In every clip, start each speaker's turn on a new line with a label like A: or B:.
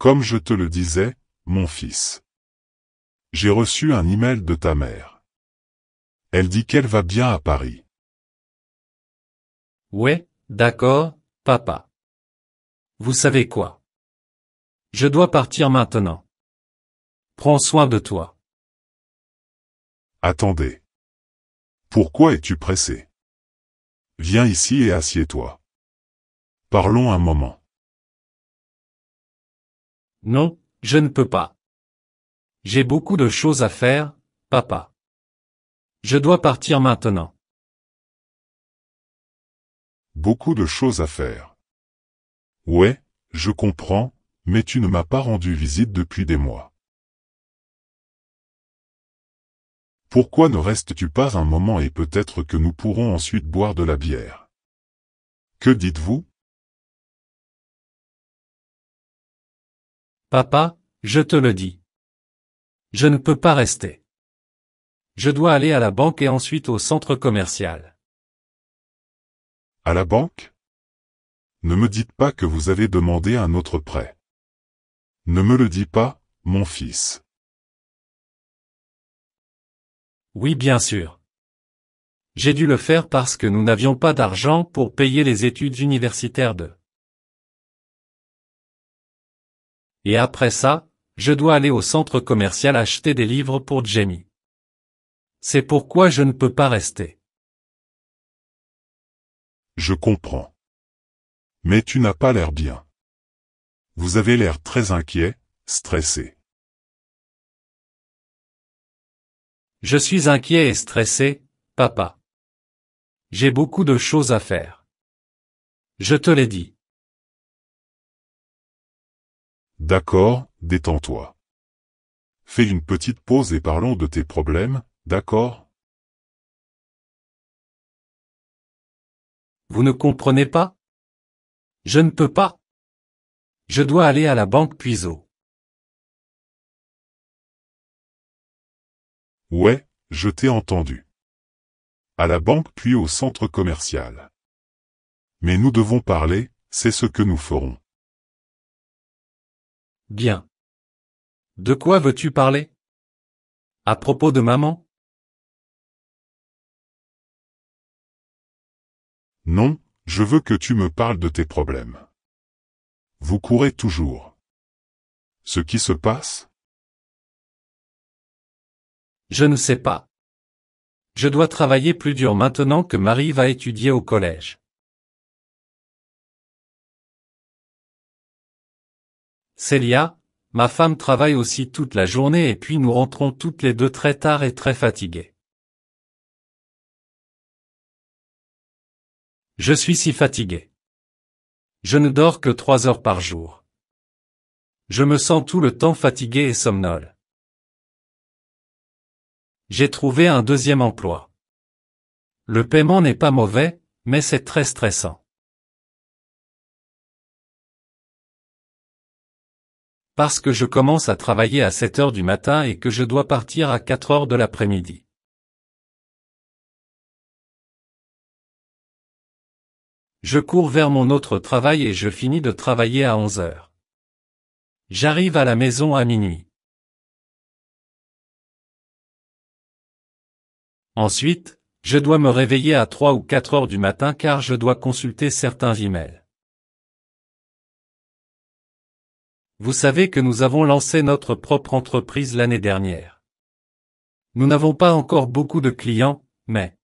A: Comme je te le disais, mon fils. J'ai reçu un email de ta mère. Elle dit qu'elle va bien à Paris.
B: Ouais, d'accord, papa. Vous savez quoi? Je dois partir maintenant. Prends soin de toi.
A: Attendez. Pourquoi es-tu pressé? Viens ici et assieds-toi. Parlons un moment.
B: Non, je ne peux pas. J'ai beaucoup de choses à faire, papa. Je dois partir maintenant.
A: Beaucoup de choses à faire. Ouais, je comprends, mais tu ne m'as pas rendu visite depuis des mois. Pourquoi ne restes-tu pas un moment et peut-être que nous pourrons ensuite boire de la bière? Que dites-vous?
B: Papa, je te le dis. Je ne peux pas rester. Je dois aller à la banque et ensuite au centre commercial.
A: À la banque? Ne me dites pas que vous avez demandé un autre prêt. Ne me le dis pas, mon fils.
B: Oui, bien sûr. J'ai dû le faire parce que nous n'avions pas d'argent pour payer les études universitaires de. Et après ça, je dois aller au centre commercial acheter des livres pour Jamie. C'est pourquoi je ne peux pas rester.
A: Je comprends. Mais tu n'as pas l'air bien. Vous avez l'air très inquiet, stressé.
B: Je suis inquiet et stressé, papa. J'ai beaucoup de choses à faire. Je te l'ai dit.
A: D'accord, détends-toi. Fais une petite pause et parlons de tes problèmes, d'accord?
B: Vous ne comprenez pas? Je ne peux pas. Je dois aller à la banque puis au.
A: Ouais, je t'ai entendu. À la banque puis au centre commercial. Mais nous devons parler, c'est ce que nous ferons.
B: Bien. De quoi veux-tu parler? À propos de maman?
A: Non, je veux que tu me parles de tes problèmes. Vous courez toujours. Ce qui se passe?
B: Je ne sais pas. Je dois travailler plus dur maintenant que Marie va étudier au collège. Célia, ma femme travaille aussi toute la journée et puis nous rentrons toutes les deux très tard et très fatiguées. Je suis si fatigué. Je ne dors que 3 heures par jour. Je me sens tout le temps fatigué et somnole. J'ai trouvé un deuxième emploi. Le paiement n'est pas mauvais, mais c'est très stressant. Parce que je commence à travailler à 7 heures du matin et que je dois partir à 4 heures de l'après-midi. Je cours vers mon autre travail et je finis de travailler à 11 heures. J'arrive à la maison à minuit. Ensuite, je dois me réveiller à 3 ou 4 heures du matin car je dois consulter certains emails. Vous savez que nous avons lancé notre propre entreprise l'année dernière. Nous n'avons pas encore beaucoup de clients, mais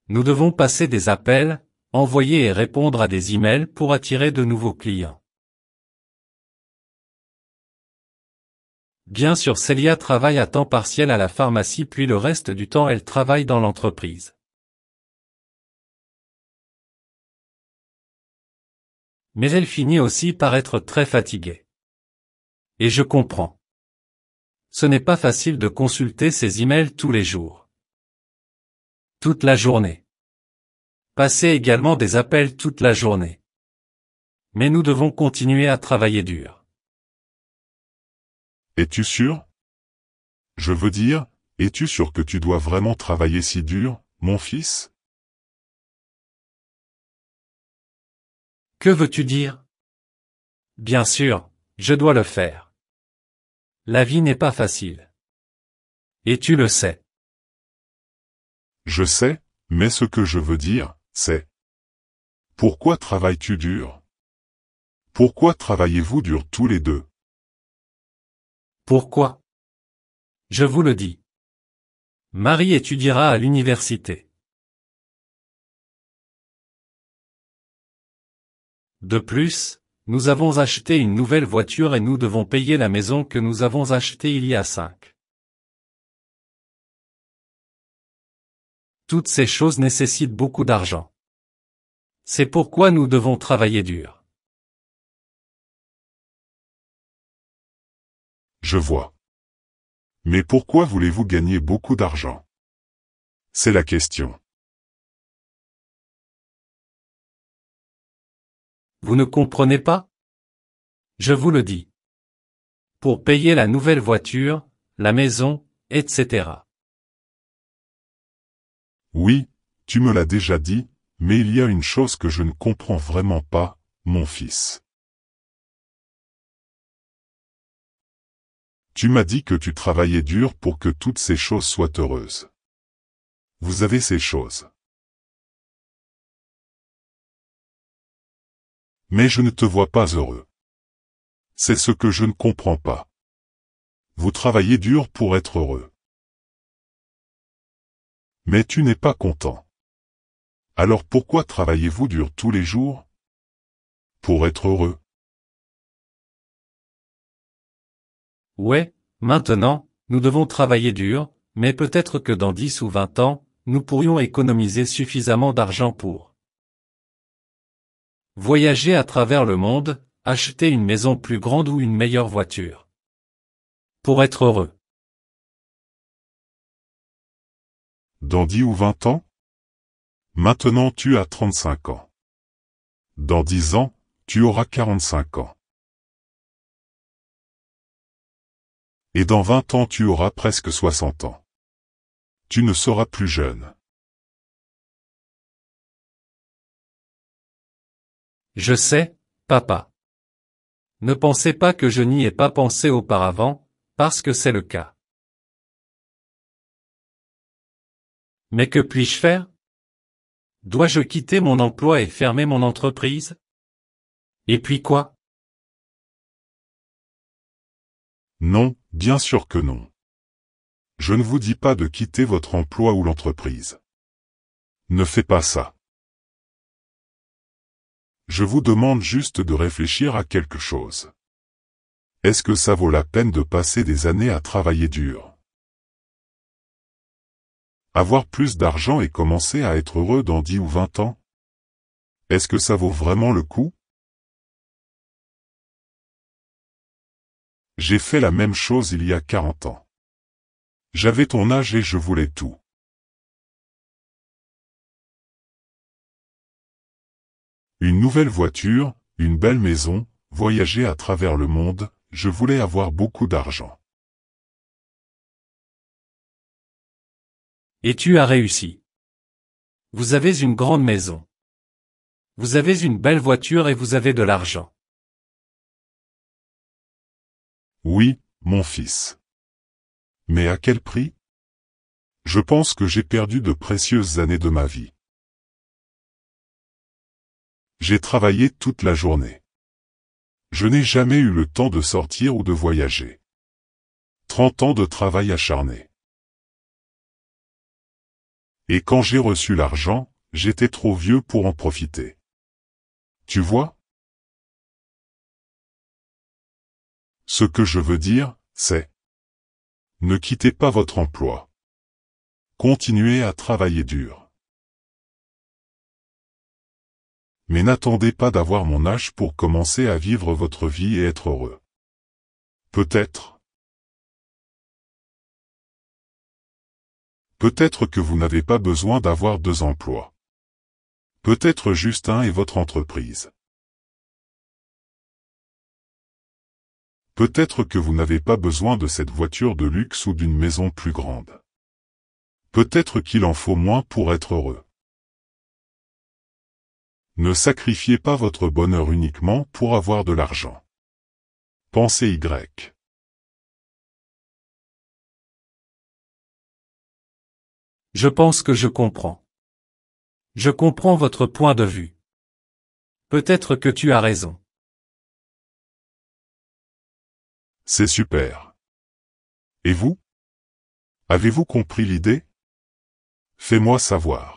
B: nous devons passer des appels, envoyer et répondre à des emails pour attirer de nouveaux clients. Bien sûr, Célia travaille à temps partiel à la pharmacie puis le reste du temps elle travaille dans l'entreprise. Mais elle finit aussi par être très fatiguée. Et je comprends. Ce n'est pas facile de consulter ses emails tous les jours. Toute la journée. Passer également des appels toute la journée. Mais nous devons continuer à travailler dur.
A: Es-tu sûr? Je veux dire, es-tu sûr que tu dois vraiment travailler si dur, mon fils?
B: Que veux-tu dire? Bien sûr, je dois le faire. La vie n'est pas facile. Et tu le sais.
A: Je sais, mais ce que je veux dire, c'est... Pourquoi travailles-tu dur? Pourquoi travaillez-vous dur tous les deux?
B: Pourquoi? Je vous le dis. Marie étudiera à l'université. De plus, nous avons acheté une nouvelle voiture et nous devons payer la maison que nous avons achetée il y a 5. Toutes ces choses nécessitent beaucoup d'argent. C'est pourquoi nous devons travailler dur.
A: Je vois. Mais pourquoi voulez-vous gagner beaucoup d'argent? C'est la question.
B: Vous ne comprenez pas? Je vous le dis. Pour payer la nouvelle voiture, la maison, etc.
A: Oui, tu me l'as déjà dit, mais il y a une chose que je ne comprends vraiment pas, mon fils. Tu m'as dit que tu travaillais dur pour que toutes ces choses soient heureuses. Vous avez ces choses. Mais je ne te vois pas heureux. C'est ce que je ne comprends pas. Vous travaillez dur pour être heureux. Mais tu n'es pas content. Alors pourquoi travaillez-vous dur tous les jours? Pour être heureux.
B: Ouais, maintenant, nous devons travailler dur, mais peut-être que dans 10 ou 20 ans, nous pourrions économiser suffisamment d'argent pour voyager à travers le monde, acheter une maison plus grande ou une meilleure voiture. Pour être heureux.
A: Dans 10 ou 20 ans? Maintenant tu as 35 ans. Dans 10 ans, tu auras 45 ans. Et dans 20 ans tu auras presque 60 ans. Tu ne seras plus jeune.
B: Je sais, papa. Ne pensez pas que je n'y ai pas pensé auparavant, parce que c'est le cas. Mais que puis-je faire? Dois-je quitter mon emploi et fermer mon entreprise? Et puis quoi?
A: Non, bien sûr que non. Je ne vous dis pas de quitter votre emploi ou l'entreprise. Ne fais pas ça. Je vous demande juste de réfléchir à quelque chose. Est-ce que ça vaut la peine de passer des années à travailler dur? Avoir plus d'argent et commencer à être heureux dans 10 ou 20 ans? Est-ce que ça vaut vraiment le coup? J'ai fait la même chose il y a 40 ans. J'avais ton âge et je voulais tout. Une nouvelle voiture, une belle maison, voyager à travers le monde, je voulais avoir beaucoup d'argent.
B: Et tu as réussi. Vous avez une grande maison. Vous avez une belle voiture et vous avez de l'argent.
A: Oui, mon fils. Mais à quel prix? Je pense que j'ai perdu de précieuses années de ma vie. J'ai travaillé toute la journée. Je n'ai jamais eu le temps de sortir ou de voyager. 30 ans de travail acharné. Et quand j'ai reçu l'argent, j'étais trop vieux pour en profiter. Tu vois? Ce que je veux dire, c'est... Ne quittez pas votre emploi. Continuez à travailler dur. Mais n'attendez pas d'avoir mon âge pour commencer à vivre votre vie et être heureux. Peut-être. Peut-être que vous n'avez pas besoin d'avoir 2 emplois. Peut-être juste un et votre entreprise. Peut-être que vous n'avez pas besoin de cette voiture de luxe ou d'une maison plus grande. Peut-être qu'il en faut moins pour être heureux. Ne sacrifiez pas votre bonheur uniquement pour avoir de l'argent. Pensez Y.
B: Je pense que je comprends. Je comprends votre point de vue. Peut-être que tu as raison.
A: C'est super. Et vous? Avez-vous compris l'idée? Fais-moi savoir.